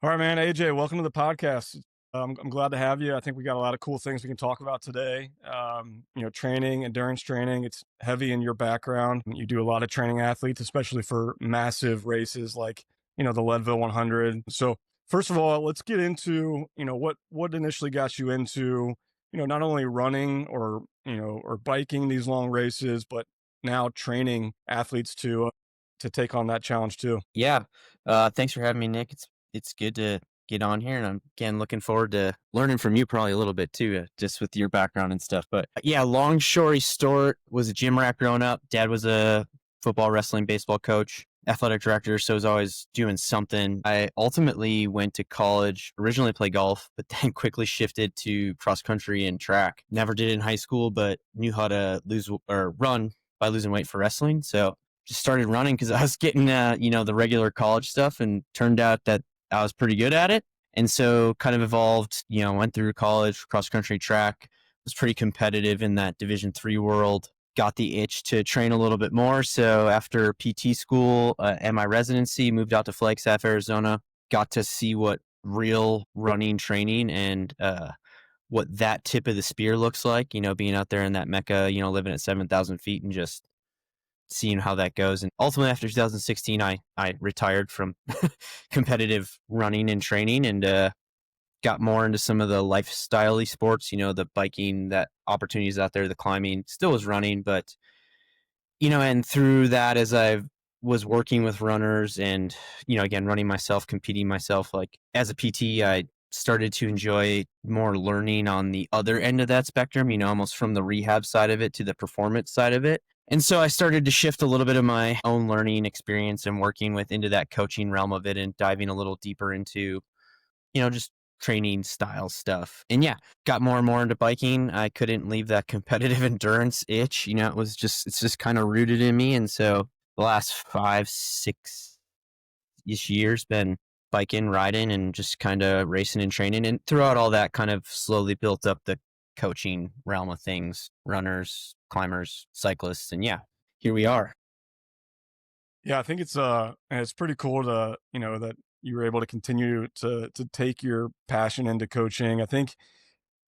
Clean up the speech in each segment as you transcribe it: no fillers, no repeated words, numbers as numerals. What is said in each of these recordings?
All right, man. AJ, welcome to the podcast. I'm glad to have you. I think we got a lot of cool things we can talk about today. Training, endurance training. It's heavy in your background. You do a lot of training athletes, especially for massive races like the Leadville 100. So first of all, let's get into what initially got you into not only running or biking these long races, but now training athletes to take on that challenge too. Yeah. Thanks for having me, Nick. It's good to get on here, and I'm again looking forward to learning from you probably a little bit too, just with your background and stuff. But yeah, long story short, was a gym rat growing up. Dad was a football, wrestling, baseball coach, athletic director, so I was always doing something. I ultimately went to college, originally played golf, but then quickly shifted to cross country and track. Never did it in high school, but knew how to lose or run by losing weight for wrestling. So just started running because I was getting, the regular college stuff, and turned out that I was pretty good at it. And so kind of evolved, went through college, cross country track, was pretty competitive in that Division III world, got the itch to train a little bit more. So after PT school and my residency, moved out to Flagstaff, Arizona, got to see what real running training and what that tip of the spear looks like, being out there in that Mecca, living at 7,000 feet and just seeing how that goes. And ultimately, after 2016, I retired from competitive running and training, and got more into some of the lifestyle sports, the biking, that opportunities out there, the climbing. Still was running, but, and through that, as I was working with runners and, again, running myself, competing myself, like as a PT, I started to enjoy more learning on the other end of that spectrum, almost from the rehab side of it to the performance side of it. And so I started to shift a little bit of my own learning experience and working with into that coaching realm of it, and diving a little deeper into, just training style stuff. And yeah, got more and more into biking. I couldn't leave that competitive endurance itch. It's just kind of rooted in me. And so the last 5, 6 ish years been biking, riding, and just kind of racing and training. And throughout all that, kind of slowly built up the coaching realm of things, runners, climbers, cyclists. And yeah, here we are. Yeah, I think it's pretty cool to, that you were able to continue to take your passion into coaching. I think,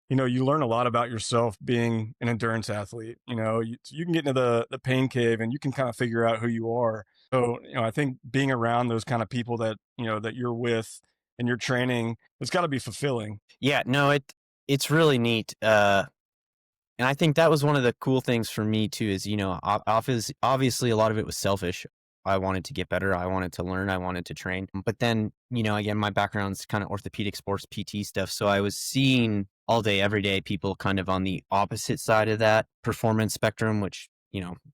you learn a lot about yourself being an endurance athlete. You can get into the pain cave and you can kind of figure out who you are. So, I think being around those kind of people that you're with and you're training, it's got to be fulfilling. Yeah, no, it's really neat. And I think that was one of the cool things for me too, is, obviously a lot of it was selfish. I wanted to get better. I wanted to learn. I wanted to train. But then, again, my background's kind of orthopedic sports PT stuff. So I was seeing all day, every day, people kind of on the opposite side of that performance spectrum, which,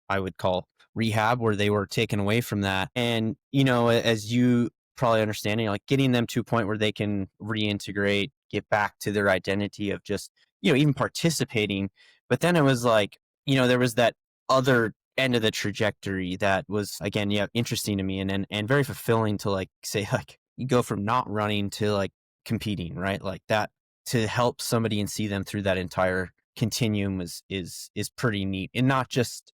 I would call rehab, where they were taken away from that. And, as you probably understand, like getting them to a point where they can reintegrate, get back to their identity of just, even participating. But then it was like, there was that other end of the trajectory that was, again, yeah, interesting to me, and very fulfilling to, like, say, like, you go from not running to like competing, right? Like that, to help somebody and see them through that entire continuum is pretty neat. And not just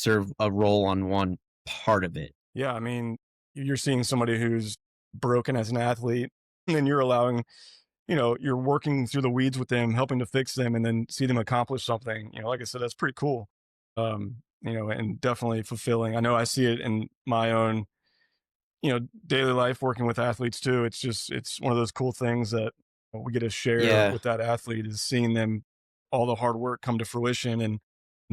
serve a role on one part of it. Yeah, I mean, you're seeing somebody who's broken as an athlete, and then you're allowing, you're working through the weeds with them, helping to fix them, and then see them accomplish something. Like I said, that's pretty cool. And definitely fulfilling. I know I see it in my own, daily life working with athletes too. It's one of those cool things that we get to share Yeah. with that athlete, is seeing them, all the hard work come to fruition and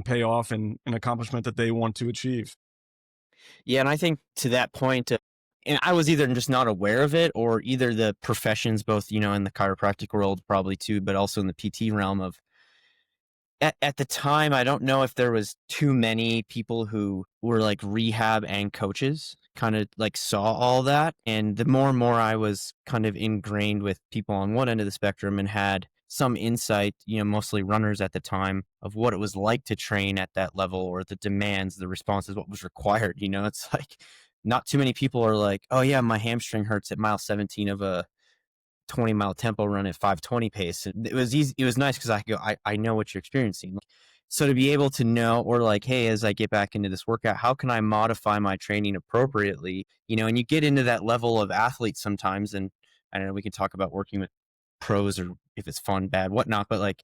pay off in an accomplishment that they want to achieve. Yeah, and I think to that point, and I was either just not aware of it, or either the professions, both, in the chiropractic world probably too, but also in the PT realm of, at the time, I don't know if there was too many people who were like rehab and coaches, kind of like saw all that. And the more and more I was kind of ingrained with people on one end of the spectrum, and had some insight, mostly runners at the time, of what it was like to train at that level, or the demands, the responses, what was required. It's like not too many people are like, oh yeah, my hamstring hurts at mile 17 of a 20-mile tempo run at 520 pace. And it was easy. It was nice because I go, I know what you're experiencing. So to be able to know, or like, hey, as I get back into this workout, how can I modify my training appropriately? And you get into that level of athlete sometimes, and I don't know, we can talk about working with pros or if it's fun, bad, whatnot, but like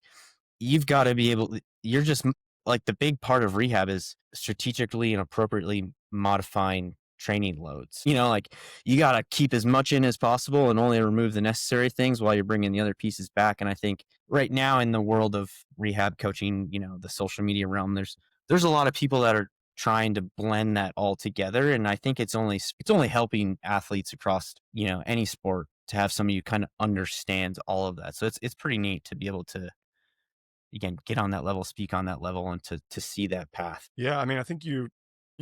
you've got to be able to, you're just like the big part of rehab is strategically and appropriately modifying training loads. Like you got to keep as much in as possible and only remove the necessary things while you're bringing the other pieces back. And I think right now in the world of rehab coaching, the social media realm, there's a lot of people that are trying to blend that all together. And I think it's only helping athletes across, any sport to have somebody who kind of understands all of that. So it's pretty neat to be able to, again, get on that level, speak on that level, and to see that path. Yeah, I mean, I think you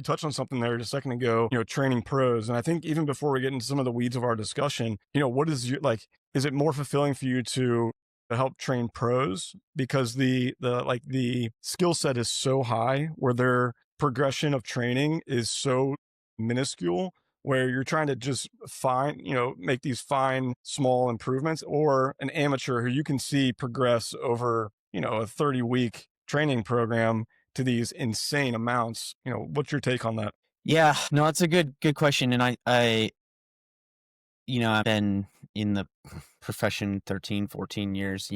touched on something there just a second ago, training pros. And I think even before we get into some of the weeds of our discussion, what is your like, is it more fulfilling for you to help train pros because the skill set is so high where their progression of training is so minuscule where you're trying to just make these fine small improvements, or an amateur who you can see progress over, a 30-week training program to these insane amounts. What's your take on that? Yeah, no, that's a good question. And I've been in the profession 13, 14 years,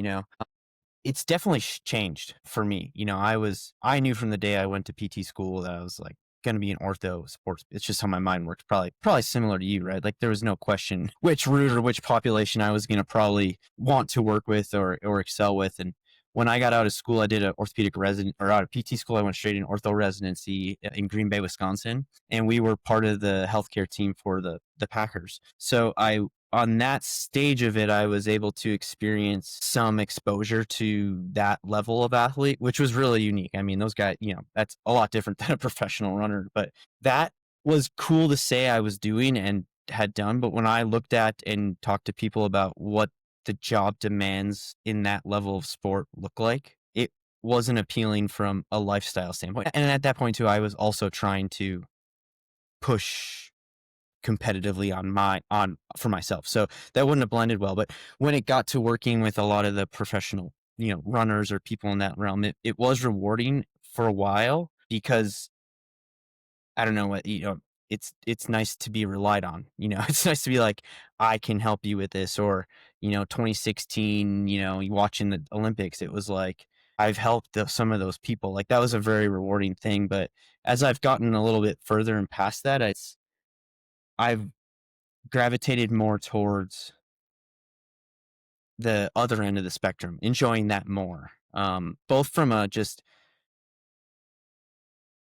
it's definitely changed for me. I knew from the day I went to PT school that I was like going to be an ortho sports. It's just how my mind works. Probably similar to you, right? Like there was no question which route or which population I was going to probably want to work with or excel with. And when I got out of school, I did an orthopedic resident, or out of PT school, I went straight in ortho residency in Green Bay, Wisconsin, and we were part of the healthcare team for the Packers. So on that stage of it, I was able to experience some exposure to that level of athlete, which was really unique. I mean, those guys, that's a lot different than a professional runner, but that was cool to say I was doing and had done. But when I looked at and talked to people about what the job demands in that level of sport look like, it wasn't appealing from a lifestyle standpoint. And at that point too, I was also trying to push competitively on for myself. So that wouldn't have blended well. But when it got to working with a lot of the professional, runners or people in that realm, it was rewarding for a while because I don't know what, it's nice to be relied on. It's nice to be like, I can help you with this. Or, 2016, watching the Olympics, it was like, I've helped some of those people. Like that was a very rewarding thing. But as I've gotten a little bit further and past that, I've gravitated more towards the other end of the spectrum, enjoying that more. Both from a just,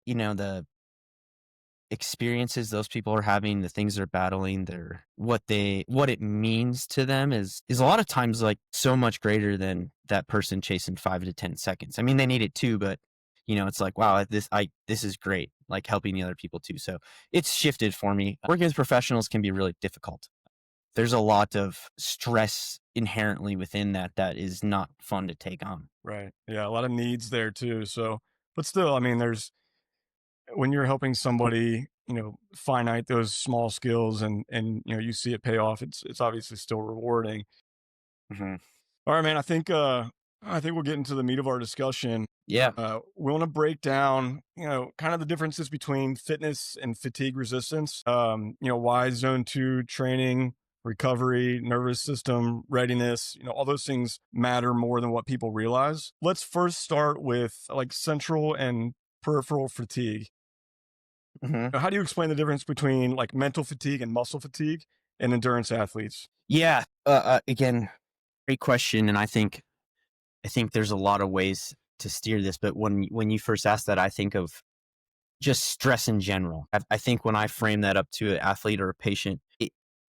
the experiences those people are having, the things they're battling, what it means to them is a lot of times like so much greater than that person chasing 5 to 10 seconds. I mean, they need it too, but it's like, wow, this is great, like helping the other people too. So it's shifted for me. Working with professionals can be really difficult. There's a lot of stress inherently within that is not fun to take on. Right. Yeah, a lot of needs there too. So, but still, I mean, there's when you're helping somebody, finite those small skills and you see it pay off, it's obviously still rewarding. Mhm. All right, man. I think we'll get into the meat of our discussion. Yeah. We want to break down, kind of the differences between fitness and fatigue resistance. Why zone 2 training, recovery, nervous system, readiness, all those things matter more than what people realize. Let's first start with like central and peripheral fatigue. Mhm. How do you explain the difference between like mental fatigue and muscle fatigue and endurance athletes? Yeah. Again, great question. And I think there's a lot of ways to steer this, but when you first asked that, I think of just stress in general. I think when I frame that up to an athlete or a patient,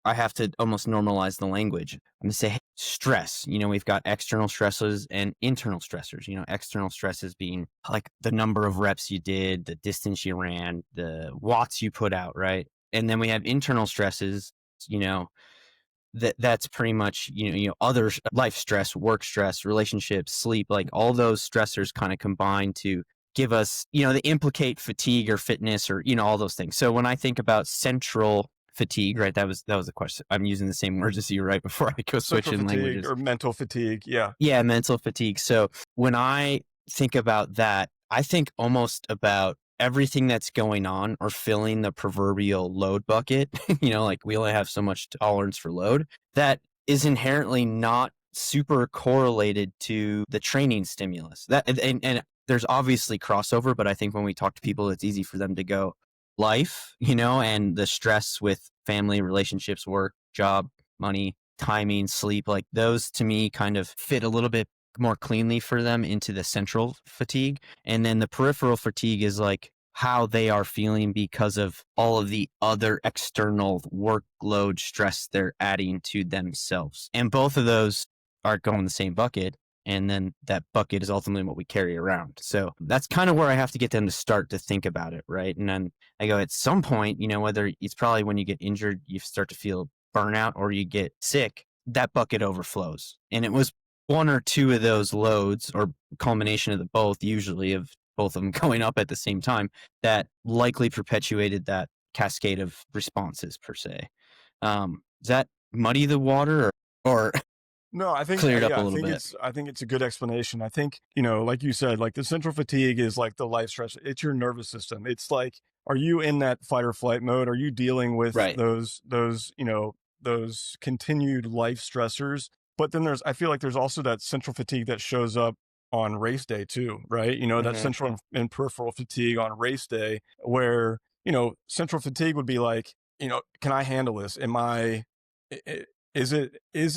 I have to almost normalize the language. I'm going to say, hey, stress. We've got external stresses and internal stressors. External stresses being like the number of reps you did, the distance you ran, the watts you put out, right? And then we have internal stresses, you know, that's pretty much other life stress, work stress, relationships, sleep, like all those stressors kind of combine to give us, they implicate fatigue or fitness or all those things. So when I think about central fatigue, right, that was the question. I'm using the same words as you right before I go Central switching fatigue languages. or mental fatigue. Yeah. Yeah, mental fatigue. So when I think about that, I think almost about everything that's going on or filling the proverbial load bucket, like we only have so much tolerance for load, that is inherently not super correlated to the training stimulus. And there's obviously crossover, but I think when we talk to people, it's easy for them to go life, and the stress with family, relationships, work, job, money, timing, sleep, like those to me kind of fit a little bit more cleanly for them into the central fatigue. And then the peripheral fatigue is like how they are feeling because of all of the other external workload stress they're adding to themselves. And both of those are going in the same bucket. And then that bucket is ultimately what we carry around. So that's kind of where I have to get them to start to think about it. Right. And then I go, at some point, whether it's probably when you get injured, you start to feel burnout or you get sick, that bucket overflows. And it was one or two of those loads or culmination of the both, usually of both of them going up at the same time, that likely perpetuated that cascade of responses per se. Does that muddy the water or No, I think clear it up yeah, a little bit? I think it's a good explanation. I think, like you said, like the central fatigue is like the life stress. It's your nervous system. It's like, are you in that fight or flight mode? Are you dealing with Right. those continued life stressors? But then I feel like there's also that central fatigue that shows up on race day too, right? That Hmm. central and peripheral fatigue on race day where, central fatigue would be like, can I handle this? Is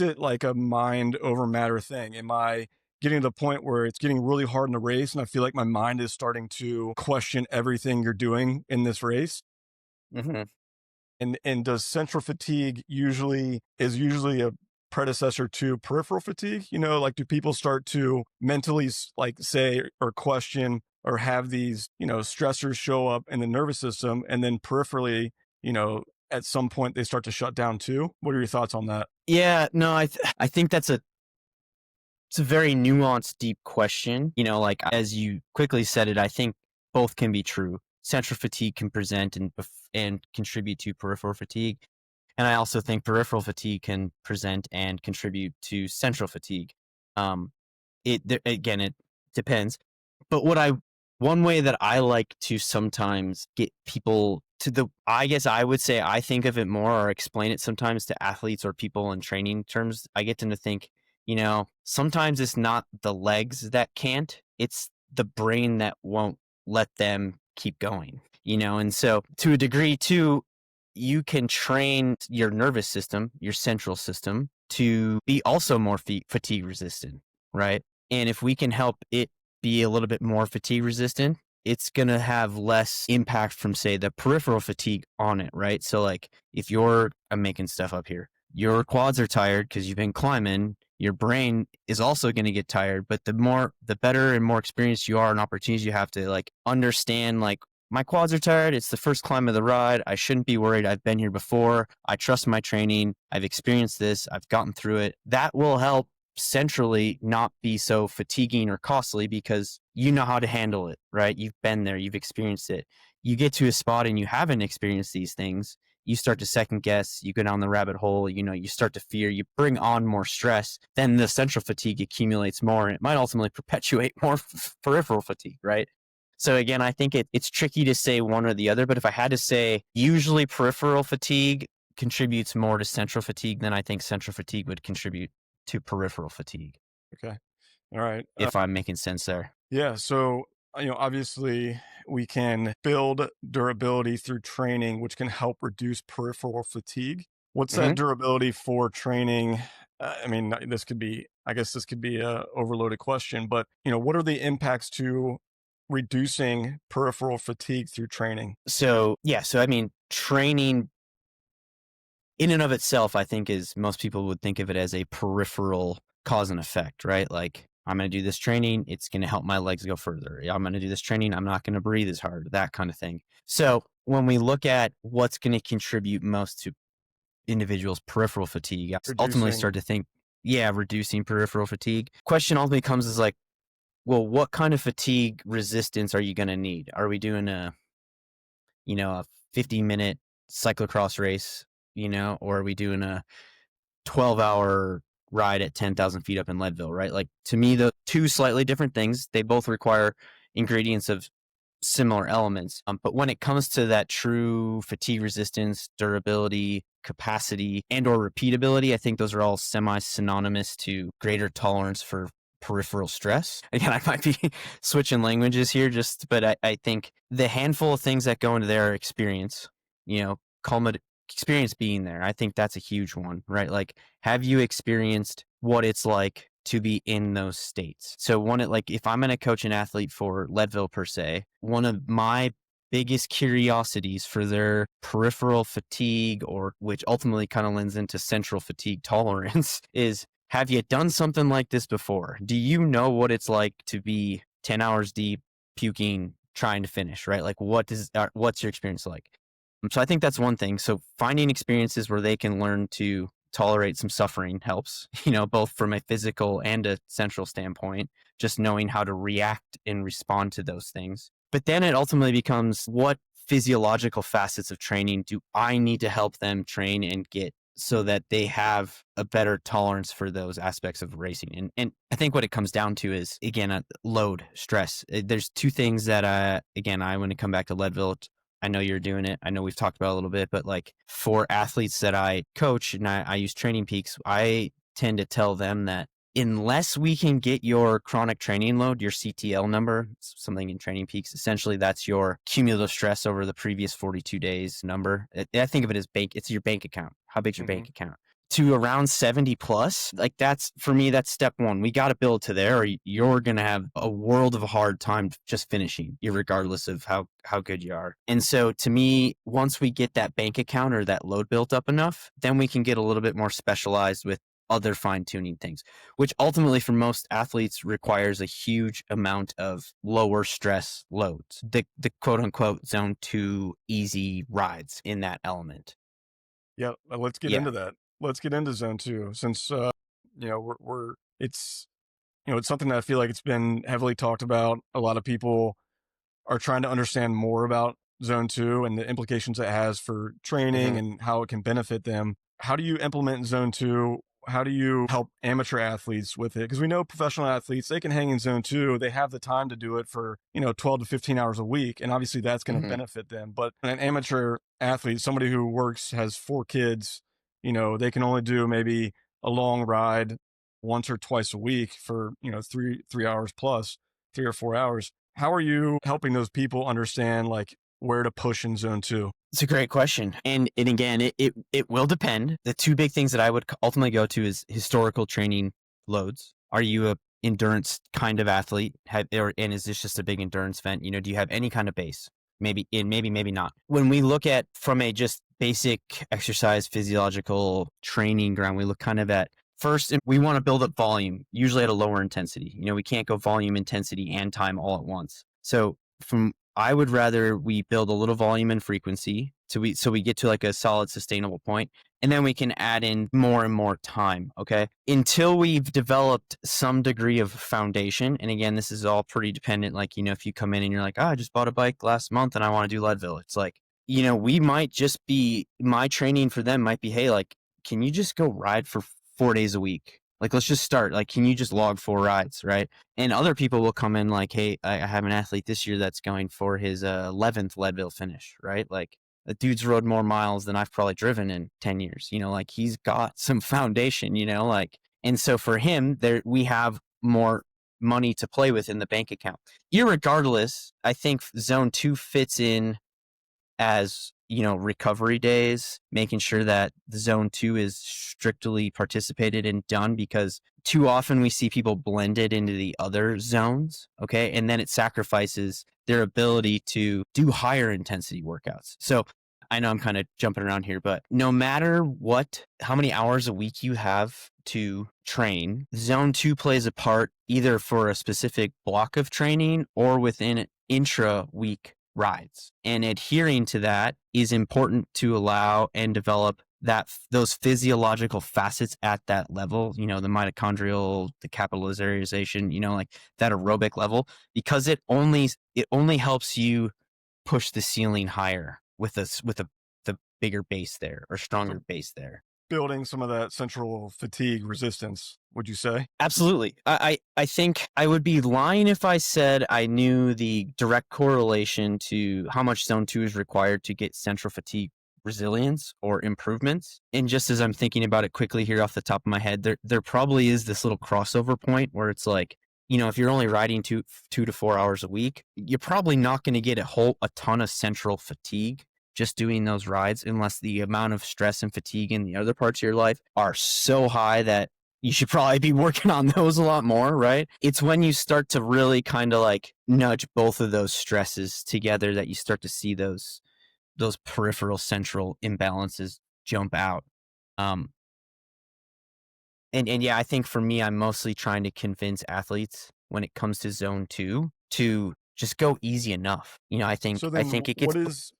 it like a mind over matter thing? Am I getting to the point where it's getting really hard in the race and I feel like my mind is starting to question everything you're doing in this race? Hmm. And does central fatigue usually a predecessor to peripheral fatigue? Like do people start to mentally like say or question or have these, stressors show up in the nervous system and then peripherally, you know, at some point they start to shut down too? What are your thoughts on that? Yeah, no, I think it's a very nuanced, deep question. Like as you quickly said it, I think both can be true. Central fatigue can present and contribute to peripheral fatigue. And I also think peripheral fatigue can present and contribute to central fatigue. Um, again, it depends. But one way that I like to sometimes get people I guess I would say I think of it more or explain it sometimes to athletes or people in training terms. I get them to think, sometimes it's not the legs that can't, it's the brain that won't let them keep going, and so to a degree too, you can train your nervous system, your central system, to be also more fatigue resistant, right? And if we can help it be a little bit more fatigue resistant, it's going to have less impact from, say, the peripheral fatigue on it, right? So, like, if I'm making stuff up here, your quads are tired because you've been climbing, your brain is also going to get tired. But the better and more experienced you are and opportunities you have to, like, understand, like, my quads are tired. It's the first climb of the ride. I shouldn't be worried. I've been here before. I trust my training. I've experienced this. I've gotten through it. That will help centrally not be so fatiguing or costly because you know how to handle it, right? You've been there. You've experienced it. You get to a spot and you haven't experienced these things. You start to second guess. You go down the rabbit hole. You start to fear. You bring on more stress. Then the central fatigue accumulates more and it might ultimately perpetuate more peripheral fatigue, right? So again, I think it's tricky to say one or the other, but if I had to say, usually peripheral fatigue contributes more to central fatigue than I think central fatigue would contribute to peripheral fatigue, Okay. All right. if I'm making sense there. Yeah. So, obviously, we can build durability through training, which can help reduce peripheral fatigue. What's that Hmm. durability for training? I mean, I guess this could be a overloaded question, but, what are the impacts to reducing peripheral fatigue through training? So, yeah. So, I mean, training in and of itself, I think most people would think of it as a peripheral cause and effect, right? Like, I'm going to do this training. It's going to help my legs go further. I'm going to do this training. I'm not going to breathe as hard, that kind of thing. So when we look at what's going to contribute most to individuals' peripheral fatigue, I ultimately Reducing. start to think, yeah, reducing peripheral fatigue. Question ultimately comes is like, well, what kind of fatigue resistance are you going to need? Are we doing a 50-minute cyclocross race, or are we doing a 12-hour ride at 10,000 feet up in Leadville, right? Like, to me, the two slightly different things, they both require ingredients of similar elements. But when it comes to that true fatigue resistance, durability, capacity, and or repeatability, I think those are all semi-synonymous to greater tolerance for peripheral stress. Again, I might be switching languages here, but I think the handful of things that go into their experience, experience being there, I think that's a huge one, right? Like, have you experienced what it's like to be in those states? So if I'm going to coach an athlete for Leadville per se, one of my biggest curiosities for their peripheral fatigue, or which ultimately kind of lends into central fatigue tolerance, is, have you done something like this before? Do you know what it's like to be 10 hours deep, puking, trying to finish, right? Like, what's your experience like? So I think that's one thing. So finding experiences where they can learn to tolerate some suffering helps, both from a physical and a central standpoint, just knowing how to react and respond to those things. But then it ultimately becomes, what physiological facets of training do I need to help them train and get so that they have a better tolerance for those aspects of racing? And I think what it comes down to is, again, load, stress. There's two things that, again, I want to come back to Leadville. I know you're doing it. I know we've talked about it a little bit, but like, for athletes that I coach and I use Training Peaks, I tend to tell them that unless we can get your chronic training load, your CTL number, something in Training Peaks, essentially that's your cumulative stress over the previous 42 days number. I think of it as it's your bank account. How big's your bank account? To around 70 plus, like, that's, for me, that's step one. We got to build to there, or you're going to have a world of a hard time just finishing, regardless of how good you are. And so to me, once we get that bank account or that load built up enough, then we can get a little bit more specialized with other fine-tuning things, which ultimately for most athletes requires a huge amount of lower stress loads, the quote unquote zone 2 easy rides in that element. Yeah, let's get Yeah. into that. Let's get into zone 2, since we're it's it's something that I feel like it's been heavily talked about. A lot of people are trying to understand more about zone 2 and the implications it has for training Mhm. and how it can benefit them. How do you implement zone 2? How do you help amateur athletes with it? Because we know professional athletes, they can hang in zone 2. They have the time to do it for, 12 to 15 hours a week. And obviously that's going to Mhm. benefit them. But an amateur athlete, somebody who has 4 kids, they can only do maybe a long ride once or twice a week for, 3 hours plus, 3 or 4 hours. How are you helping those people understand, like, where to push in zone 2? It's a great question. And again, it will depend. The two big things that I would ultimately go to is historical training loads. Are you a endurance kind of athlete? And is this just a big endurance event? Do you have any kind of base? Maybe not. When we look at from a just basic exercise physiological training ground, we look kind of at, first, we want to build up volume, usually at a lower intensity. We can't go volume, intensity, and time all at once. So I would rather we build a little volume and frequency so we get to like a solid sustainable point, and then we can add in more and more time, okay? Until we've developed some degree of foundation. And again, this is all pretty dependent. Like, if you come in and you're like, I just bought a bike last month and I want to do Leadville. It's like, we might just be, my training for them might be, hey, like, can you just go ride for 4 days a week? Like, let's just start. Like, can you just log 4 rides, right? And other people will come in like, hey, I have an athlete this year that's going for his 11th Leadville finish, right? Like, the dude's rode more miles than I've probably driven in 10 years. Like, he's got some foundation, like, and so for him, we have more money to play with in the bank account. Irregardless, I think zone 2 fits in as, recovery days, making sure that the zone 2 is strictly participated and done, because too often we see people blended into the other zones. Okay. And then it sacrifices their ability to do higher intensity workouts. So I know I'm kind of jumping around here, but no matter how many hours a week you have to train, zone 2 plays a part either for a specific block of training or within intra week rides. And adhering to that is important to allow and develop those physiological facets at that level, the mitochondrial, the capitalization, like that aerobic level, because it only helps you push the ceiling higher with the bigger base there, or stronger So base there. building some of that central fatigue resistance. would you say? Absolutely. I think I would be lying if I said I knew the direct correlation to how much zone 2 is required to get central fatigue resilience or improvements. And just as I'm thinking about it quickly here off the top of my head, there probably is this little crossover point where it's like, if you're only riding 2 to 4 hours a week, you're probably not going to get a ton of central fatigue just doing those rides, unless the amount of stress and fatigue in the other parts of your life are so high that you should probably be working on those a lot more, right? It's when you start to really kind of like nudge both of those stresses together that you start to see those peripheral central imbalances jump out. Um, and yeah, I think for me, I'm mostly trying to convince athletes when it comes to zone 2 to just go easy enough. I think So I then think it gets what is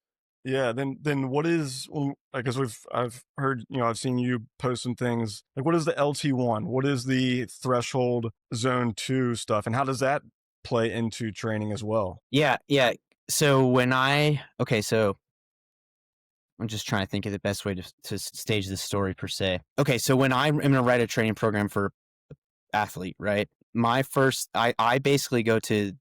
yeah, then what is well, I guess I've heard, I've seen you post some things. Like what is the LT1? What is the threshold zone 2 stuff and how does that play into training as well? yeah. So I'm just trying to think of the best way to stage this story per se. Okay, so when I'm going to write a training program for athlete, right? I basically go to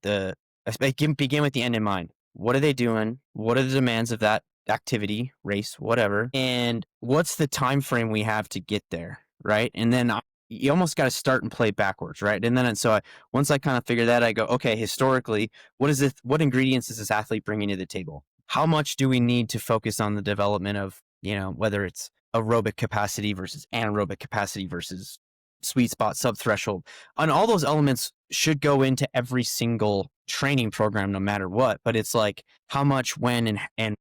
begin with the end in mind. What are they doing? What are the demands of that activity, race, whatever? And what's the time frame we have to get there, right? And then you almost got to start and play backwards, right? And then once I kind of figure that, I go, okay, historically, what ingredients is this athlete bringing to the table? How much do we need to focus on the development of, whether it's aerobic capacity versus anaerobic capacity versus sweet spot, sub threshold, and all those elements should go into every single training program, no matter what. But it's like how much, when, and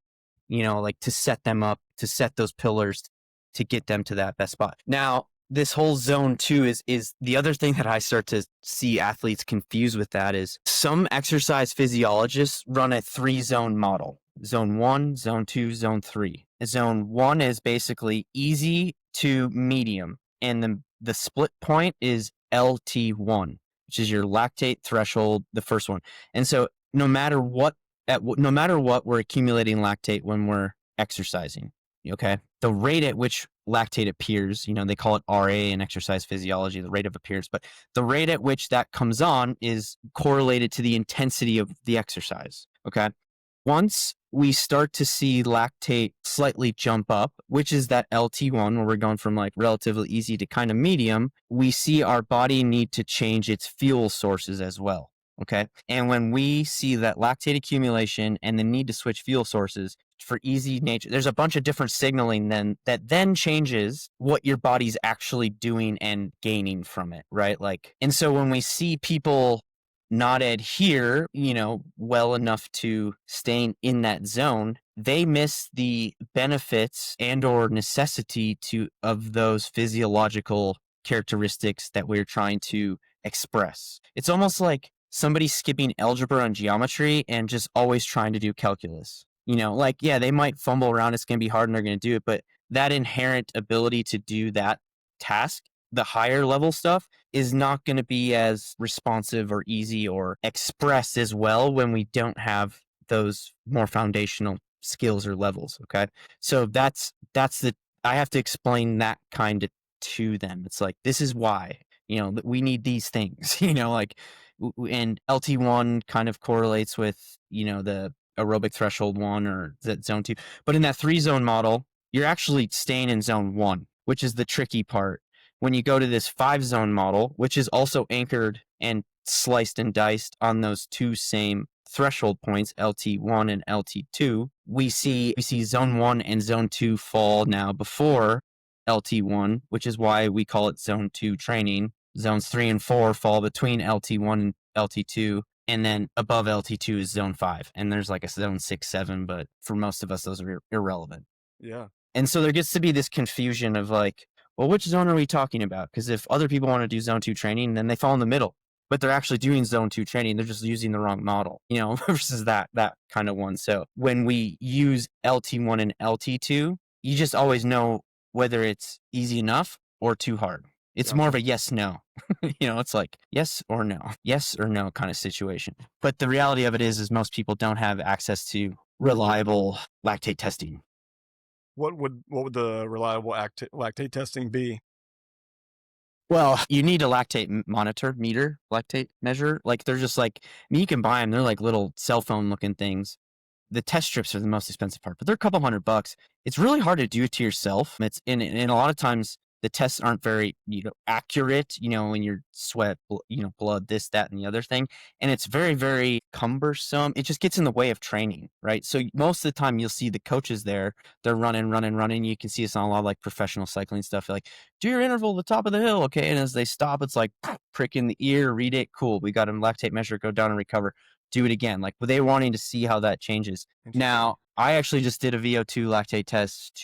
like to set them up, to set those pillars to get them to that best spot. Now, this whole zone 2 is the other thing that I start to see athletes confused with. That is, some exercise physiologists run a 3-zone model: zone 1, zone 2, zone 3. Zone 1 is basically easy to medium, and the split point is LT1, which is your lactate threshold, the first one. And so no matter what, we're accumulating lactate when we're exercising. Okay, the rate at which lactate appears, they call it RA in exercise physiology, the rate of appearance, but the rate at which that comes on is correlated to the intensity of the exercise. Okay, once we start to see lactate slightly jump up, which is that LT1, where we're going from like relatively easy to kind of medium, we see our body need to change its fuel sources as well. Okay. And when we see that lactate accumulation and the need to switch fuel sources for easy nature, there's a bunch of different signaling that changes what your body's actually doing and gaining from it. Right. And so when we see people not adhere, well enough to staying in that zone, they miss the benefits and or necessity of those physiological characteristics that we're trying to express. It's almost like somebody skipping algebra and geometry and just always trying to do calculus. Yeah, they might fumble around, it's going to be hard and they're going to do it, but that inherent ability to do that task, the higher level stuff, is not going to be as responsive or easy or expressed as well when we don't have those more foundational skills or levels. Okay. So that's I have to explain that kind of to them. It's like, this is why, we need these things, and LT1 kind of correlates with, the aerobic threshold 1 or that zone 2. But in that 3-zone model, you're actually staying in zone 1, which is the tricky part. When you go to this 5-zone model, which is also anchored and sliced and diced on those two same threshold points, LT1 and LT2, we see zone 1 and zone 2 fall now before LT1, which is why we call it zone 2 training. Zones 3 and 4 fall between LT1 and LT2, and then above LT2 is zone 5. And there's like a zone 6, 7, but for most of us, those are irrelevant. Yeah. And so there gets to be this confusion of like, well, which zone are we talking about? Because if other people want to do zone 2 training, then they fall in the middle. But they're actually doing zone 2 training. They're just using the wrong model, versus that kind of one. So when we use LT1 and LT2, you just always know whether it's easy enough or too hard. It's more of Gotcha. a yes, no. It's like yes or no kind of situation. But the reality of it is most people don't have access to reliable lactate testing. What would the reliable lactate testing be? Well, you need a lactate lactate measure. Like they're just like, I mean, you can buy them. They're like little cell phone looking things. The test strips are the most expensive part, but they're a couple $100. It's really hard to do it to yourself. It's and a lot of times the tests aren't very, accurate, when you're sweat, blood, this, that, and the other thing. And it's very, very cumbersome. It just gets in the way of training, right? So most of the time you'll see the coaches there, they're running, running, running. You can see this on a lot of like professional cycling stuff. Like, do your interval at the top of the hill. Okay. And as they stop, it's like prick in the ear, read it. Cool. We got a lactate measure, go down and recover, do it again. Like, they wanting to see how that changes. Now, I actually just did a VO2 lactate test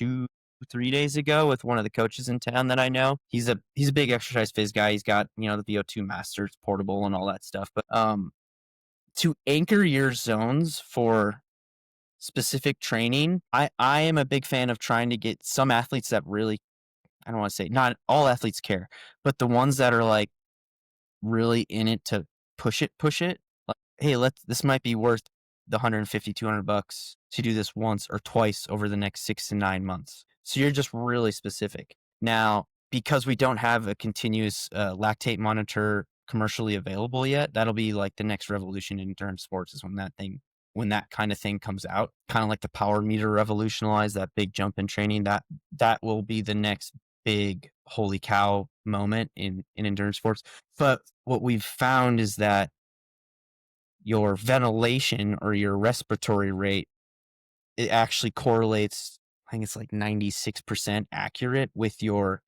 3 days ago with one of the coaches in town that I know. He's a big exercise phys guy. He's got, the VO2 Masters portable and all that stuff. But to anchor your zones for specific training, I am a big fan of trying to get some athletes that really, I don't want to say not all athletes care, but the ones that are like really in it to push it. Like, hey, this might be worth the 150, $200 to do this once or twice over the next 6 to 9 months. So you're just really specific. Now, because we don't have a continuous lactate monitor commercially available yet, that'll be like the next revolution in endurance sports is when that kind of thing comes out, kind of like the power meter revolutionized that big jump in training. That will be the next big holy cow moment in endurance sports. But what we've found is that your ventilation or your respiratory rate, it actually correlates, I think it's like 96% accurate with your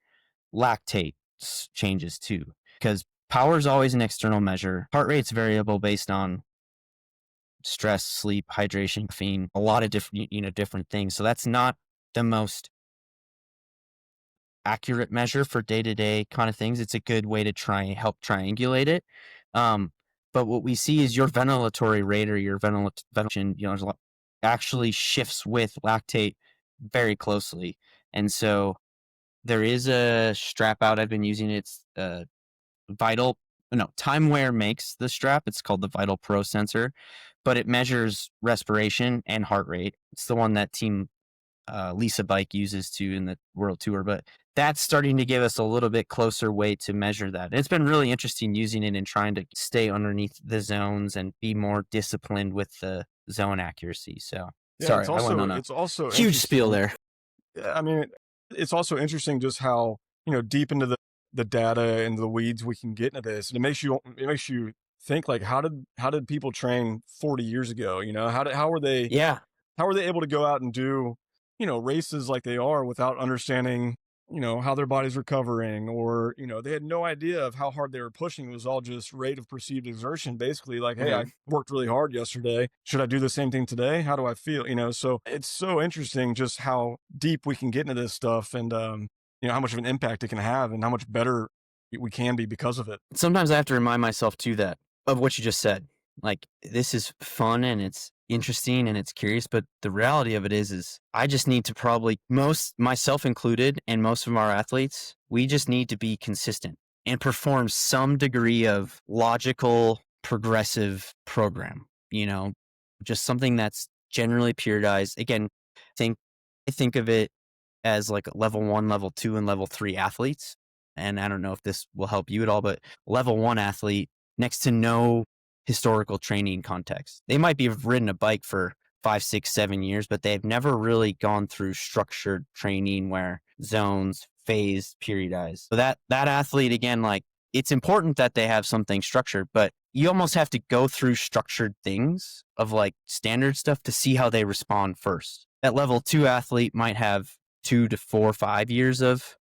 lactate changes too. Because power is always an external measure. Heart rate's variable based on stress, sleep, hydration, caffeine, a lot of different things. So that's not the most accurate measure for day-to-day kind of things. It's a good way to try and help triangulate it. But what we see is your ventilatory rate or your ventilation, there's a lot, actually shifts with lactate very closely. And so there is a strap out I've been using. It's TimeWare makes the strap. It's called the Vital Pro sensor, but it measures respiration and heart rate. It's the one that Team Lisa Bike uses to in the World Tour, but that's starting to give us a little bit closer way to measure that. It's been really interesting using it and trying to stay underneath the zones and be more disciplined with the zone accuracy. So Yeah, sorry, I went on a it's also huge spiel interesting. there. I mean, it's also interesting just how, deep into the data and the weeds we can get into this. And it makes you think like how did people train 40 years ago? Yeah. How were they able to go out and do, races like they are without understanding, how their body's recovering, or, they had no idea of how hard they were pushing. It was all just rate of perceived exertion, basically like, hey, I Mhm. worked really hard yesterday. Should I do the same thing today? How do I feel? So it's so interesting just how deep we can get into this stuff, and, how much of an impact it can have and how much better we can be because of it. Sometimes I have to remind myself too that of what you just said. Like, this is fun and it's interesting and it's curious, but the reality of it is I just need to probably, most myself included and most of our athletes, we just need to be consistent and perform some degree of logical progressive program, just something that's generally periodized. Again, think I think of it as like level 1, level 2, and level 3 athletes. And I don't know if this will help you at all, but level 1 athlete, next to no historical training context. They might be have ridden a bike for 5, 6, 7 years, but they've never really gone through structured training where zones, phase, periodized. So that athlete, again, like, it's important that they have something structured, but you almost have to go through structured things of like standard stuff to see how they respond first. That level 2 athlete might have 2 to 4, 5 years of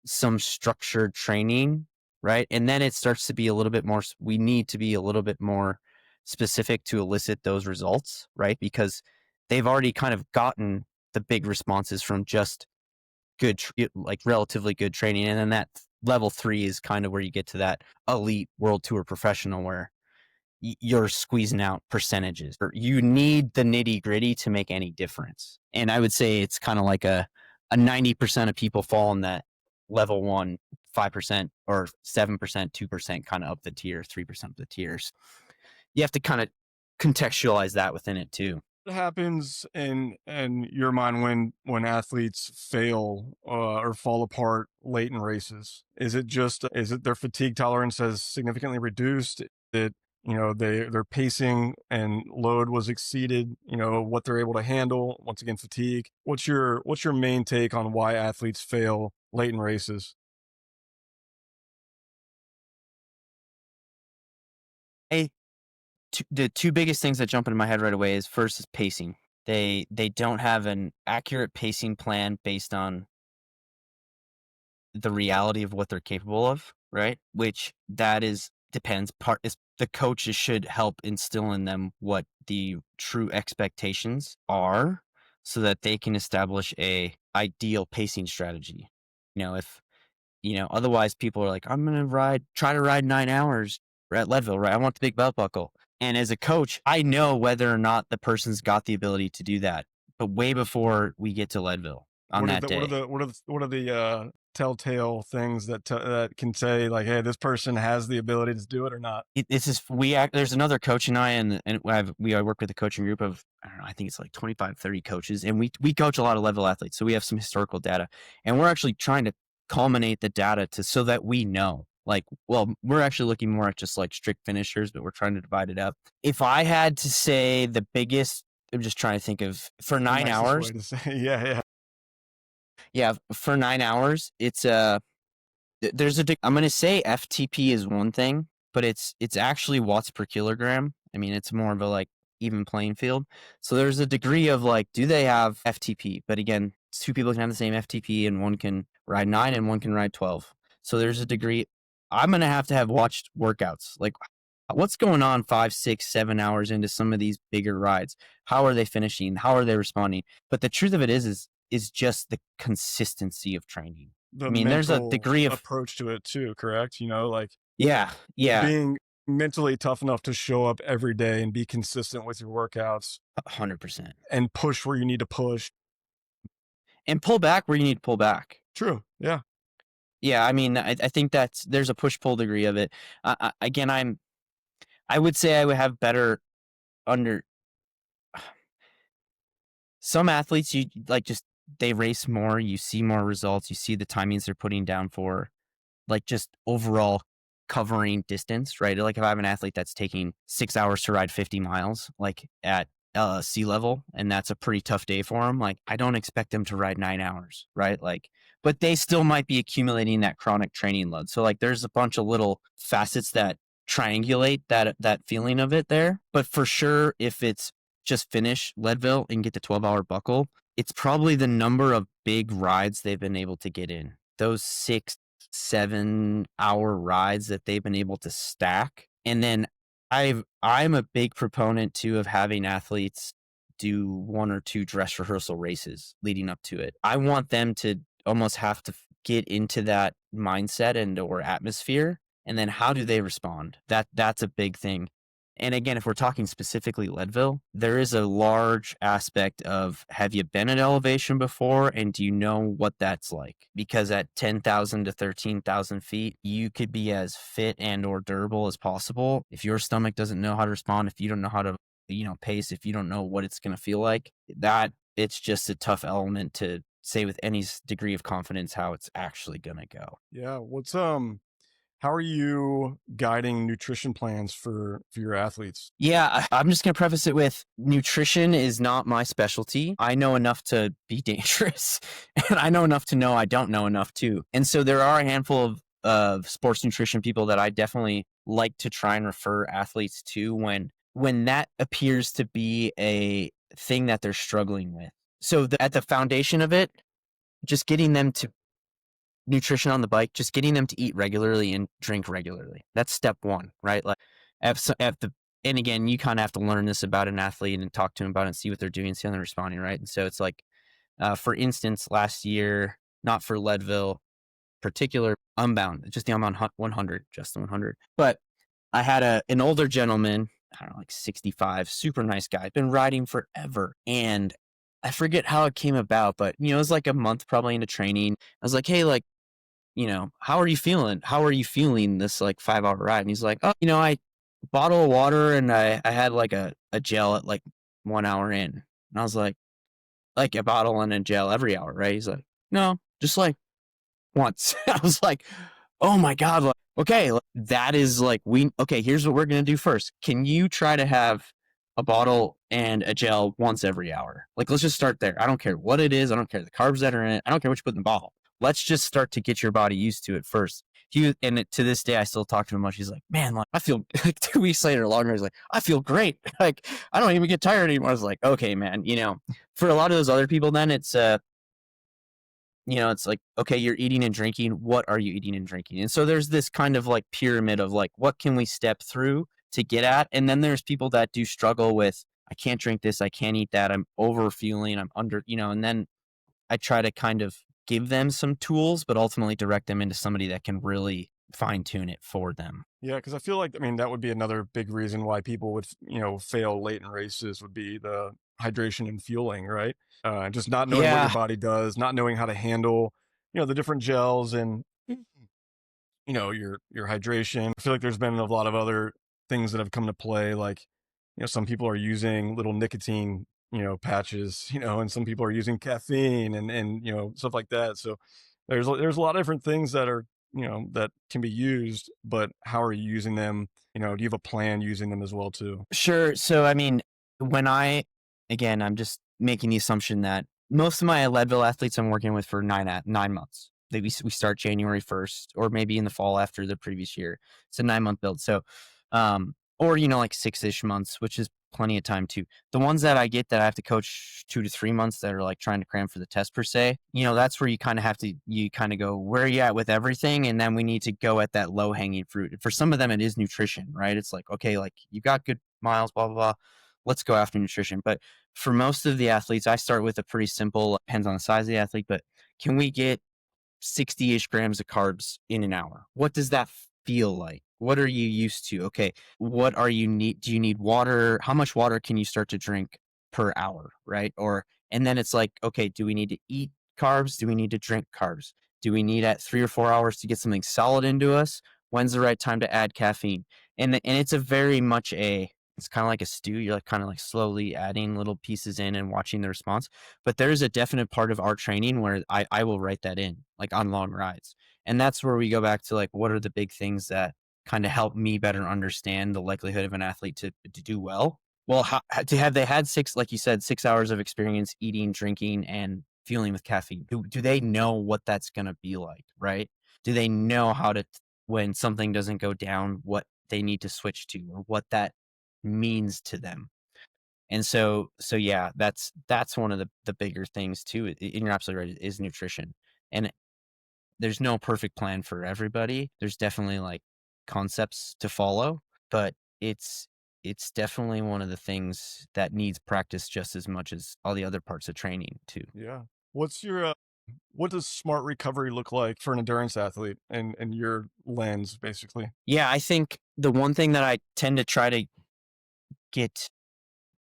some structured training, right? And then it starts to be a little bit more, we need to be a little bit more specific to elicit those results, right? Because they've already kind of gotten the big responses from just like relatively good training. And then that level 3 is kind of where you get to that elite world tour professional where you're squeezing out percentages, or you need the nitty gritty to make any difference. And I would say it's kind of like a 90% of people fall in that level 1, 5% or 7%, 2% kind of up the tier, 3% up the tiers. You have to kind of contextualize that within it too. What happens in your mind when athletes fail or fall apart late in races? Is it their fatigue tolerance has significantly reduced? That their pacing and load was exceeded. What they're able to handle. Once again, fatigue. What's your main take on why athletes fail late in races? Hey, the two biggest things that jump into my head right away is first is pacing. They don't have an accurate pacing plan based on the reality of what they're capable of, right? Which that is depends. Part is the coaches should help instill in them what the true expectations are so that they can establish a ideal pacing strategy. If otherwise people are like, I'm gonna try to ride 9 hours at Leadville, right? I want the big belt buckle. And as a coach, I know whether or not the person's got the ability to do that, but way before we get to Leadville on What are that the what are day. the what are the telltale things that can say like, hey, this person has the ability to do it or not? It's just there's another coach and I and I work with a coaching group of I don't know, I think it's like 25, 30 coaches, and we coach a lot of level athletes, so we have some historical data, and we're actually trying to culminate the data to so that we know. Like, well, we're actually looking more at just like strict finishers, but we're trying to divide it up. If I had to say the biggest, I'm just trying to think of for The 9 hours. nicest way to say, yeah, yeah. Yeah, for 9 hours, it's there's I'm gonna say FTP is one thing, but it's actually watts per kilogram. I mean, it's more of a like even playing field. So there's a degree of like, do they have FTP? But again, two people can have the same FTP, and one can ride 9 and one can ride 12. So there's a degree. I'm gonna have to have watched workouts. Like, what's going on 5, 6, 7 hours into some of these bigger rides? How are they finishing? How are they responding? But the truth of it is just the consistency of training. The I mean, there's a mental degree of approach to it too, correct? Like yeah, yeah, being mentally tough enough to show up every day and be consistent with your workouts 100%. and push where you need to push. And pull back where you need to pull back. True. Yeah. Yeah, I mean, I think there's a push pull degree of it. Again, I would say I would have better under some athletes. You like just they race more, you see more results, you see the timings they're putting down for like just overall covering distance, right? Like if I have an athlete that's taking 6 hours to ride 50 miles, like at sea level, and that's a pretty tough day for them, like I don't expect them to ride 9 hours, right? Like, but they still might be accumulating that chronic training load. So like there's a bunch of little facets that triangulate that feeling of it there. But for sure, if it's just finish Leadville and get the 12-hour buckle, it's probably the number of big rides they've been able to get in. Those 6, 7 hour rides that they've been able to stack. And then I'm a big proponent too of having athletes do one or two dress rehearsal races leading up to it. I want them to almost have to get into that mindset and or atmosphere, and then how do they respond? That's a big thing. And again, if we're talking specifically Leadville, there is a large aspect of have you been at elevation before and do you know what that's like? Because at 10,000 to 13,000 feet, you could be as fit and or durable as possible. If your stomach doesn't know how to respond, if you don't know how to, pace, if you don't know what it's going to feel like, that it's just a tough element to say with any degree of confidence how it's actually going to go. Yeah. How are you guiding nutrition plans for your athletes? Yeah, I'm just going to preface it with nutrition is not my specialty. I know enough to be dangerous, and I know enough to know I don't know enough too. And so there are a handful of sports nutrition people that I definitely like to try and refer athletes to when that appears to be a thing that they're struggling with. So at the foundation of it, just getting them to nutrition on the bike, just getting them to eat regularly and drink regularly. That's step one, right? Like and again, you kind of have to learn this about an athlete and talk to them about it and see what they're doing, see how they're responding, right? And so it's like, for instance, last year, not for Leadville, particular Unbound, just the Unbound 100, just the 100. But I had an older gentleman, I don't know, like 65, super nice guy, been riding forever. And I forget how it came about, but it was like a month probably into training. I was like, hey, like, how are you feeling? How are you feeling this like 5 hour ride? And he's like, oh, I bottle of water and I had like a gel at like 1 hour in. And I was like a bottle and a gel every hour, right? He's like, no, just like once. I was like, oh my God. Like, okay. Like, that is like, okay, here's what we're going to do first. Can you try to have a bottle and a gel once every hour? Like, let's just start there. I don't care what it is. I don't care the carbs that are in it. I don't care what you put in the bottle. Let's just start to get your body used to it first. To this day, I still talk to him much. He's like, man, like I feel like 2 weeks later, longer. He's like, I feel great. Like, I don't even get tired anymore. I was like, okay, man, for a lot of those other people, then it's like, okay, you're eating and drinking. What are you eating and drinking? And so there's this kind of like pyramid of like, what can we step through to get at? And then there's people that do struggle with, I can't drink this, I can't eat that, I'm over fueling, I'm under, and then I try to kind of give them some tools, but ultimately direct them into somebody that can really fine tune it for them. Yeah, because I feel like, I mean, that would be another big reason why people would, fail late in races would be the hydration and fueling, right? Just not knowing what your Yeah, body does, not knowing how to handle, the different gels and your hydration. I feel like there's been a lot of other things that have come to play, like some people are using little nicotine patches, and some people are using caffeine and stuff like that. So there's a lot of different things that are that can be used, but how are you using them? Do you have a plan using them as well too? sure. So, I mean, when again, I'm just making the assumption that most of my Leadville athletes I'm working with for 9 months. We start January 1st, or maybe in the fall after the previous year. It's a 9 month build. So, or, like 6-ish months, which is plenty of time too. The ones that I get that I have to coach 2 to 3 months that are like trying to cram for the test per se, that's where you kind of go, where are you at with everything? And then we need to go at that low hanging fruit. For some of them, it is nutrition, right? It's like, okay, like you got good miles, blah, blah, blah. Let's go after nutrition. But for most of the athletes, I start with a pretty simple, depends on the size of the athlete, but can we get 60-ish grams of carbs in an hour? What does that feel like? What are you used to? Okay, what are you need? Do you need water? How much water can you start to drink per hour, right? And then it's like, okay, do we need to eat carbs? Do we need to drink carbs? Do we need at 3 or 4 hours to get something solid into us? When's the right time to add caffeine? And it's a very much it's kind of like a stew. You're like kind of like slowly adding little pieces in and watching the response. But there's a definite part of our training where I will write that in, like on long rides. And that's where we go back to like, what are the big things that kind of help me better understand the likelihood of an athlete to do well? Well, have they had like you said, 6 hours of experience eating, drinking, and fueling with caffeine? Do they know what that's going to be like, right? Do they know how to, when something doesn't go down, what they need to switch to or what that means to them? And so yeah, that's one of the bigger things too. And you're absolutely right, is nutrition. And there's no perfect plan for everybody. There's definitely like concepts to follow, but it's definitely one of the things that needs practice just as much as all the other parts of training too. Yeah. What does smart recovery look like for an endurance athlete and your lens, basically? Yeah, I think the one thing that I tend to try to get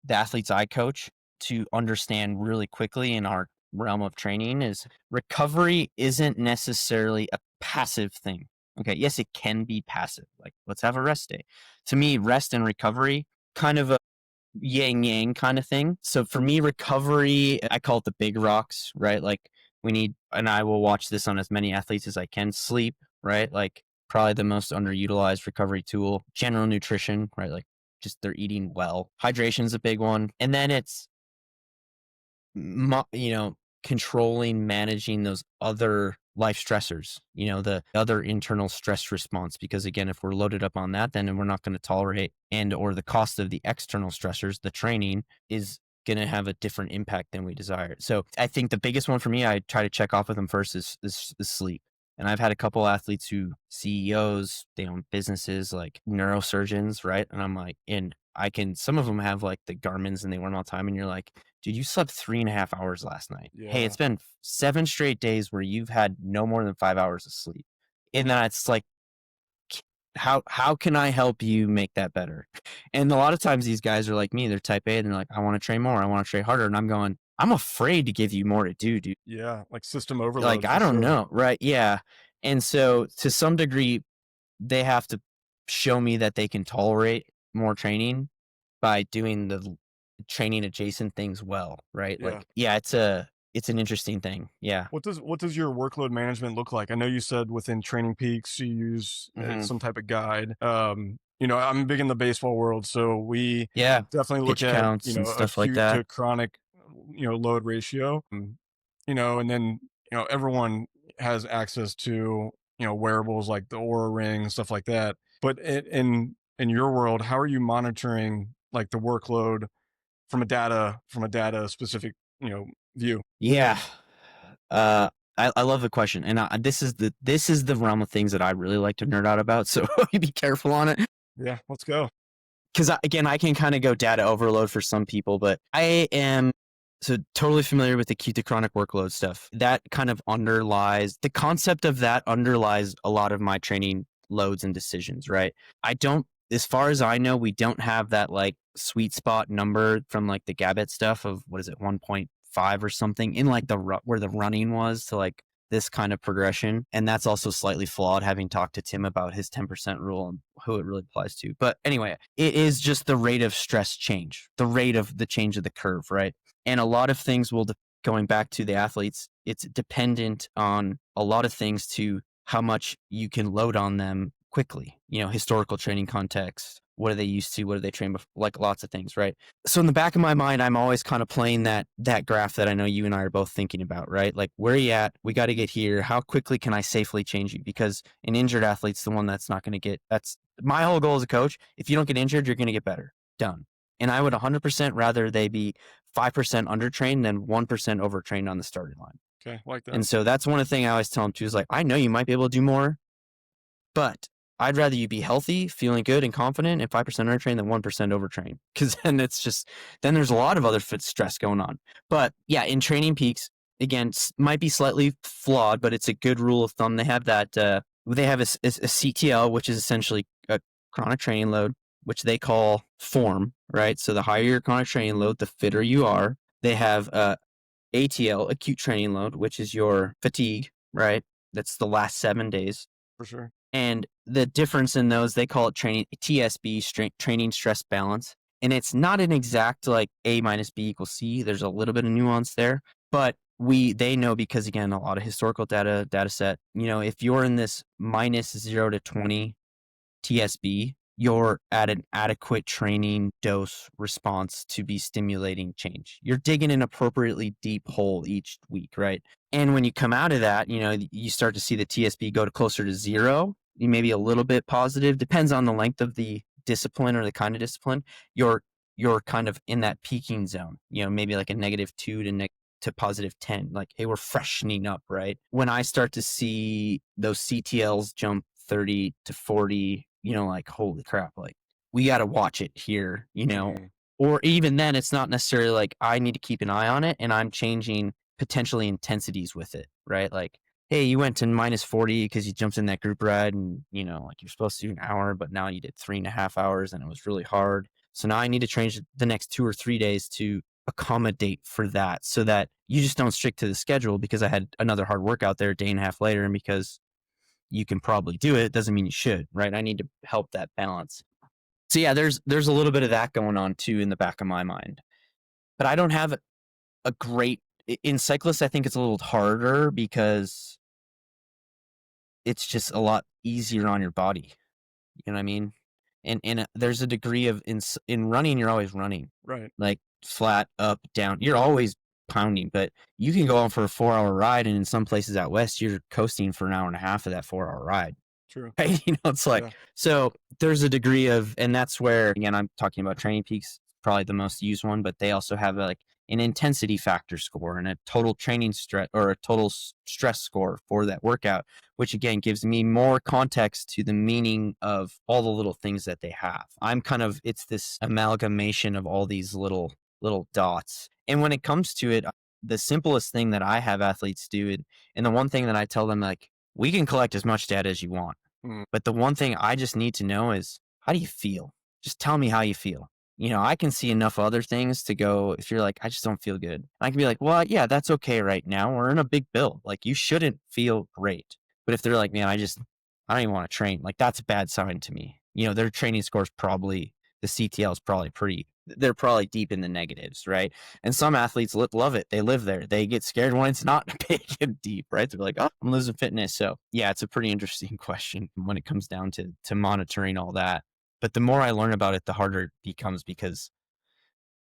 the athletes I coach to understand really quickly in our realm of training is recovery isn't necessarily a passive thing. Okay, yes, it can be passive. Like, let's have a rest day. To me, rest and recovery, kind of a yang yang kind of thing. So for me, recovery, I call it the big rocks, right? Like, we need, and I will watch this on as many athletes as I can, sleep, right? Like, probably the most underutilized recovery tool, general nutrition, right? Like, just they're eating well. Hydration's a big one. And then it's controlling, managing those other life stressors, the other internal stress response. Because again, if we're loaded up on that, then we're not going to tolerate, and or the cost of the external stressors, the training is going to have a different impact than we desire. So I think the biggest one for me, I try to check off with them first is sleep. And I've had a couple athletes who CEOs, they own businesses like neurosurgeons, right? And I'm like, some of them have like the Garmin's and they wear them all the time. And you're like, dude, you slept 3.5 hours last night. Hey, Yeah. it's been 7 straight days where you've had no more than 5 hours of sleep. And then it's like, how can I help you make that better? And a lot of times these guys are like me, they're type A and they're like, I want to train more, I want to train harder. And I'm going, I'm afraid to give you more to do, dude. Yeah, like system Like, overload I for don't sure. know. Right. Yeah. And so to some degree, they have to show me that they can tolerate more training by doing training adjacent things well, right? Yeah. Like, yeah, it's an interesting thing. Yeah. What does your workload management look like? I know you said within Training Peaks you use Hmm. some type of guide. I'm big in the baseball world, so we Yeah. definitely look Pitch at counts and stuff like acute to that. chronic load ratio. And then everyone has access to wearables like the Aura Ring, stuff like that. But in your world, how are you monitoring like the workload from a data specific view? Yeah. Uh, I love the question, and this is the realm of things that I really like to nerd out about. So be careful on it, Yeah, let's go. because again, I can kind of go data overload for some people, but I am so totally familiar with acute to chronic workload stuff. That kind of underlies the concept of that underlies a lot of my training loads and decisions. Right? I don't, as far as I know, we don't have that like sweet spot number from like the Gabbett stuff of what is it 1.5 or something in like where the running was to like this kind of progression. And that's also slightly flawed, having talked to Tim about his 10% rule and who it really applies to. But anyway, it is just the rate of stress change, the rate of the change of the curve, right? And a lot of things going back to the athletes, it's dependent on a lot of things to how much you can load on them quickly, historical training context. What are they used to? What do they train before? Like lots of things, right? So in the back of my mind, I'm always kind of playing that graph that I know you and I are both thinking about, right? Like where are you at? We got to get here. How quickly can I safely change you? Because an injured athlete's the one that's not going to get. That's my whole goal as a coach. If you don't get injured, you're going to get better. Done. And I would 100% rather they be 5% undertrained than 1% overtrained on the starting line. Okay, like that. And so that's one of the things I always tell them too is like, I know you might be able to do more, but I'd rather you be healthy, feeling good and confident, and 5% undertrained than 1% overtrained. Because then there's a lot of other fit stress going on. But yeah, in Training Peaks, again, might be slightly flawed, but it's a good rule of thumb. They have they have a CTL, which is essentially a chronic training load, which they call form, right? So the higher your chronic training load, the fitter you are. They have ATL, acute training load, which is your fatigue, right? That's the last 7 days. For sure. And the difference in those, they call it training TSB, training stress balance. And it's not an exact like A minus B equals C. There's a little bit of nuance there, but they know because again, a lot of historical data set, if you're in this minus 0 to 20 TSB, you're at an adequate training dose response to be stimulating change. You're digging an appropriately deep hole each week, right? And when you come out of that, you start to see the TSB go to closer to 0. You maybe a little bit positive, depends on the length of the discipline or the kind of discipline. You're kind of in that peaking zone, maybe like a -2 to +10. Like, hey, we're freshening up, right? When I start to see those CTLs jump 30 to 40, like, holy crap, like we got to watch it here, Mhm. or even then it's not necessarily like I need to keep an eye on it and I'm changing potentially intensities with it, right? Like, hey, you went to -40 because you jumped in that group ride and, like you're supposed to do an hour, but now you did 3.5 hours and it was really hard. So now I need to change the next 2 or 3 days to accommodate for that so that you just don't stick to the schedule because I had another hard workout there a day and a half later. And because you can probably do it doesn't mean you should, right? I need to help that balance. So yeah, there's a little bit of that going on too in the back of my mind. But I don't have a great in cyclists. I think it's a little harder because it's just a lot easier on your body. You know what I mean? And there's a degree of in running, you're always running, Right. like flat, up, down. You're always pounding, but you can go on for a 4 hour ride, and in some places out west, you're coasting for an hour and a half of that 4 hour ride. True. Right? It's like, Yeah. so there's a degree of, and that's where, again, I'm talking about Training Peaks, probably the most used one, but they also have like an intensity factor score and a total training stress or a total stress score for that workout, which again gives me more context to the meaning of all the little things that they have. It's this amalgamation of all these little dots. And when it comes to it, the simplest thing that I have athletes do, and the one thing that I tell them, like, we can collect as much data as you want. Mm. But the one thing I just need to know is, how do you feel? Just tell me how you feel. I can see enough other things to go, if you're like, I just don't feel good. And I can be like, well, yeah, that's okay right now. We're in a big build. Like, you shouldn't feel great. But if they're like, man, I don't even want to train, like, that's a bad sign to me. Their training score is probably, the CTL is probably pretty they're probably deep in the negatives, right? And some athletes love it. They live there. They get scared when it's not big and deep, right? They're like, oh, I'm losing fitness. So yeah, it's a pretty interesting question when it comes down to monitoring all that. But the more I learn about it, the harder it becomes because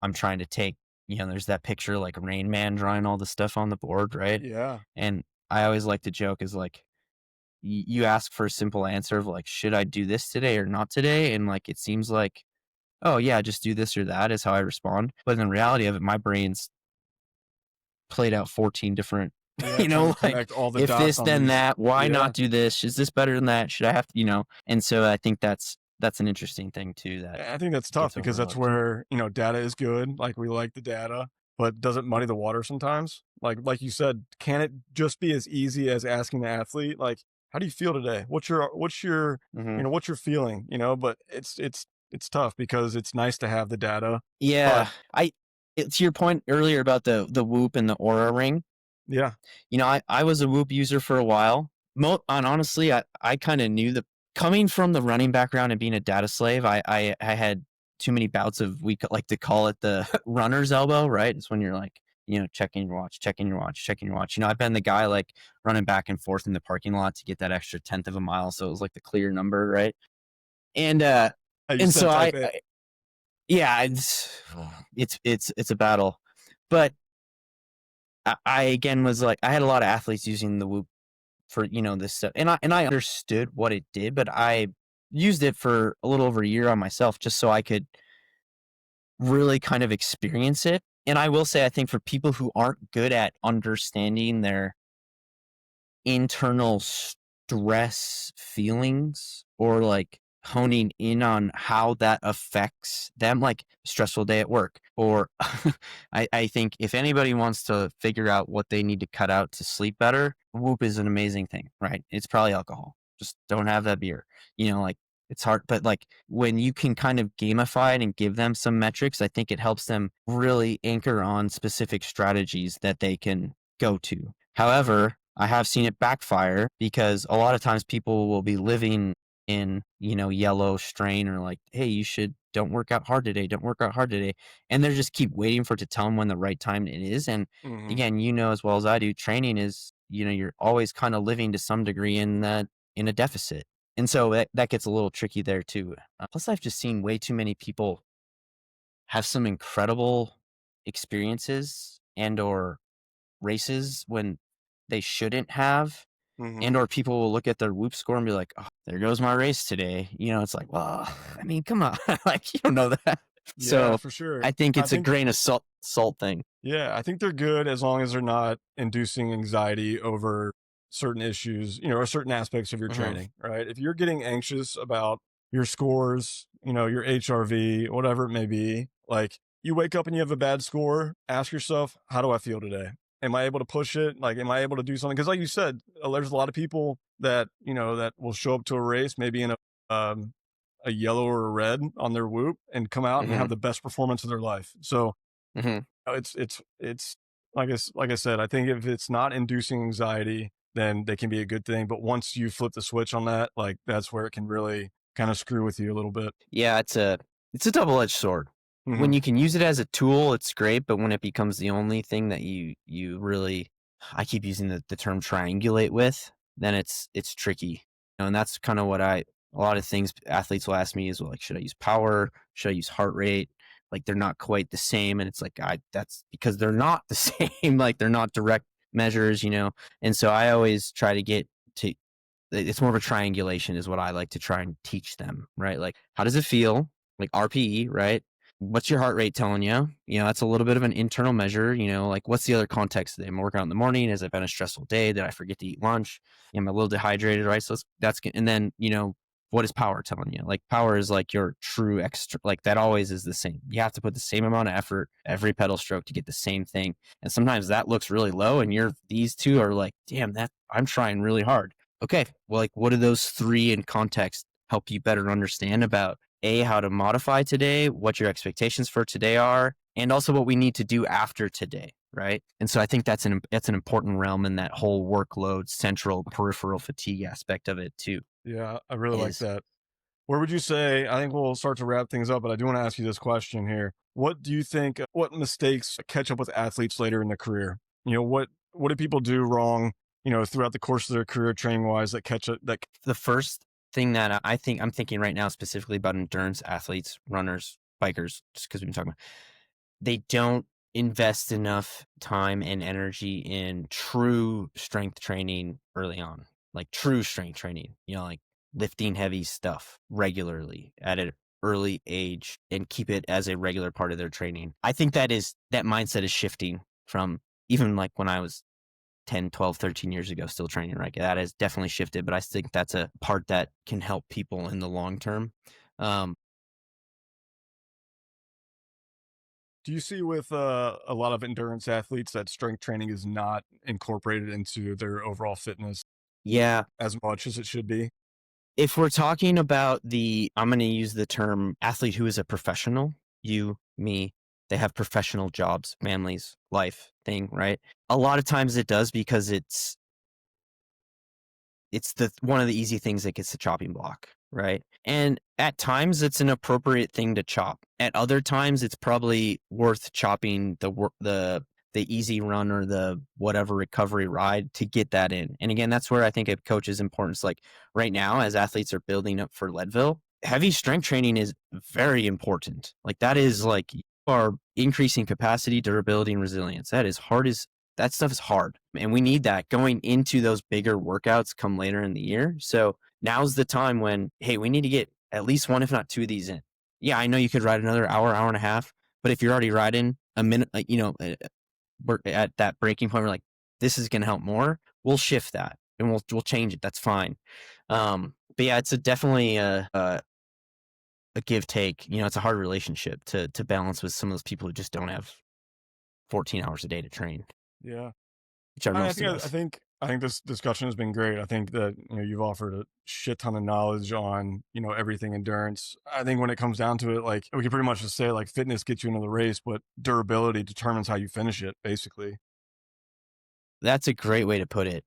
I'm trying to take, there's that picture like Rain Man drawing all the stuff on the board, right? Yeah. And I always like to joke is like, you ask for a simple answer of like, should I do this today or not today? And like, it seems like, oh yeah, just do this or that is how I respond. But in the reality of it, my brain's played out 14 different, Yeah. Trying to like connect all the if dots this, on then these. that, why Yeah. not do this? Is this better than that? Should I have to, And so I think that's an interesting thing too that I think that's tough gets because that's overlooked. where, data is good. Like we like the data, but does it muddy the water sometimes? Like you said, can it just be as easy as asking the athlete, like, how do you feel today? Hmm. What's your feeling? But it's tough because it's nice to have the data, but Yeah. To your point earlier about the Whoop and the Aura Ring, yeah. I was a Whoop user for a while. And honestly, I kind of knew the coming from the running background and being a data slave, I had too many bouts of, we like to call it the runner's elbow, right? It's when you're like, checking your watch, checking your watch, checking your watch. I've been the guy like running back and forth in the parking lot to get that extra tenth of a mile. So it was like the clear number, right? And You and so said type A. yeah, it's a battle. But I again was like, I had a lot of athletes using the Whoop for this stuff, and I understood what it did, but I used it for a little over a year on myself just so I could really kind of experience it. And I will say, I think for people who aren't good at understanding their internal stress feelings or like honing in on how that affects them, like stressful day at work. Or I think if anybody wants to figure out what they need to cut out to sleep better, Whoop is an amazing thing, right? It's probably alcohol. Just don't have that beer. Like it's hard, but like when you can kind of gamify it and give them some metrics, I think it helps them really anchor on specific strategies that they can go to. However, I have seen it backfire because a lot of times people will be living in, yellow strain or like, hey, don't work out hard today. Don't work out hard today. And they just keep waiting for it to tell them when the right time it is. And Mhm. again, as well as I do, training is, you're always kind of living to some degree in a deficit. And so that gets a little tricky there too. Plus, I've just seen way too many people have some incredible experiences and or races when they shouldn't have, and Mhm. or people will look at their Whoop score and be like, "Oh, there goes my race today." It's like, well, I mean, come on, like you don't know that. Yeah, So for sure. I think I it's a think grain of salt thing. Yeah, I think they're good as long as they're not inducing anxiety over certain issues, or certain aspects of your Hmm. training, right? If you're getting anxious about your scores, your HRV, whatever it may be, like you wake up and you have a bad score, ask yourself, how do I feel today? Am I able to push it? Like, am I able to do something? Because, like you said, there's a lot of people that, that will show up to a race, maybe in a yellow or a red on their Whoop and come out and have Hmm. the best performance of their life. So, Hmm. it's like I said, I think if it's not inducing anxiety, then they can be a good thing. But once you flip the switch on that, like that's where it can really kind of screw with you a little bit. Yeah, it's a double-edged sword. When Hmm. you can use it as a tool, it's great, but when it becomes the only thing that you really, I keep using the term triangulate with, then it's tricky. And that's kind of what a lot of things athletes will ask me is, well, like, should I use power? Should I use heart rate? Like they're not quite the same. And it's like, that's because they're not the same. Like they're not direct measures. And so I always try to get to, it's more of a triangulation is what I like to try and teach them, right? Like, how does it feel? Like RPE, right? What's your heart rate telling you? That's a little bit of an internal measure. Like what's the other context today? I'm working out in the morning. Has it been a stressful day? Did I forget to eat lunch? Am I a little dehydrated, right? So that's good. And then, what is power telling you? Like power is like your true extra, like that always is the same. You have to put the same amount of effort every pedal stroke to get the same thing. And sometimes that looks really low and these two are like, damn, that I'm trying really hard. Okay, well, like what do those three in context help you better understand about how to modify today, what your expectations for today are, and also what we need to do after today, right? And so I think that's an important realm in that whole workload, central, peripheral fatigue aspect of it too. Yeah, I really like Is that. Where would you say, I think we'll start to wrap things up, but I do want to ask you this question here. What do you think, what mistakes catch up with athletes later in their career? What do people do wrong, throughout the course of their career training wise that catch up that The first thing that I think I'm thinking right now specifically about endurance athletes, runners, bikers, just because we've been talking about, they don't invest enough time and energy in true strength training early on, like true strength training, like lifting heavy stuff regularly at an early age and keep it as a regular part of their training. I think that mindset is shifting from even like when I was 10, 12, 13 years ago, still training, right? That has definitely shifted, but I think that's a part that can help people in the long term. Um, do you see with a lot of endurance athletes that strength training is not incorporated into their overall fitness yeah, as much as it should be? if we're talking about I'm going to use the term athlete who is a professional, you, me, they have professional jobs, families, life thing, right? A lot of times it does because it's the one of the easy things that gets the chopping block, right? And at times it's an appropriate thing to chop. At other times it's probably worth chopping the easy run or the whatever recovery ride to get that in. And again, that's where I think a coach's importance. Like right now, as athletes are building up for Leadville, heavy strength training is very important. Like that is like you are increasing capacity, durability, and resilience. That stuff is hard. And we need that going into those bigger workouts come later in the year. So now's the time when, hey, we need to get at least one, if not two of these in. Yeah, I know you could ride another hour, hour and a half, but if you're already riding a minute, we're at that breaking point, we're like, this is going to help more. We'll shift that and we'll change it. That's fine. But yeah, it's definitely a give take. It's a hard relationship to balance with some of those people who just don't have 14 hours a day to train, Yeah. which are I most think of I us. think I think this discussion has been great. I think that you've offered a shit ton of knowledge on everything endurance. I think when it comes down to it, like we can pretty much just say like fitness gets you into the race, but durability determines how you finish it, basically. That's a great way to put it.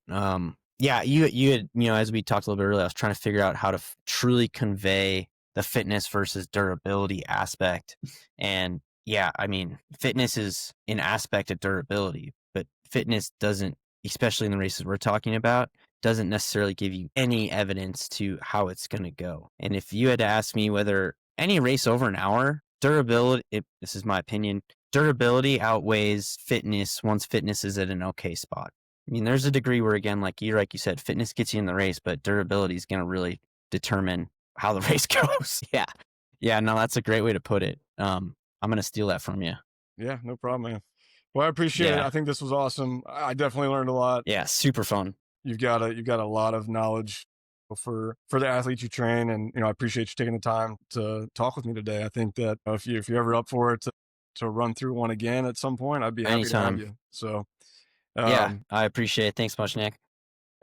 Yeah, you had as we talked a little bit earlier, I was trying to figure out how to truly convey the fitness versus durability aspect. And yeah, I mean, fitness is an aspect of durability, but fitness doesn't, especially in the races we're talking about, doesn't necessarily give you any evidence to how it's going to go. And if you had to ask me whether any race over an hour, this is my opinion, durability outweighs fitness once fitness is at an okay spot. I mean, there's a degree where, again, like you said, fitness gets you in the race, but durability is going to really determine how the race goes. Yeah. Yeah. No, that's a great way to put it. I'm going to steal that from you. Yeah, no problem, man. Well, I appreciate it. Yeah. I think this was awesome. I definitely learned a lot. Yeah. Super fun. You've got a lot of knowledge for the athletes you train, and I appreciate you taking the time to talk with me today. I think that if you're ever up for it to run through one again at some point, I'd be happy to have Anytime. you. So, Yeah. um, I appreciate it. Thanks much, Nick.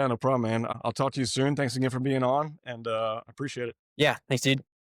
yeah, no problem, man. I'll talk to you soon. Thanks again for being on, and I appreciate it. Yeah. Thanks, dude.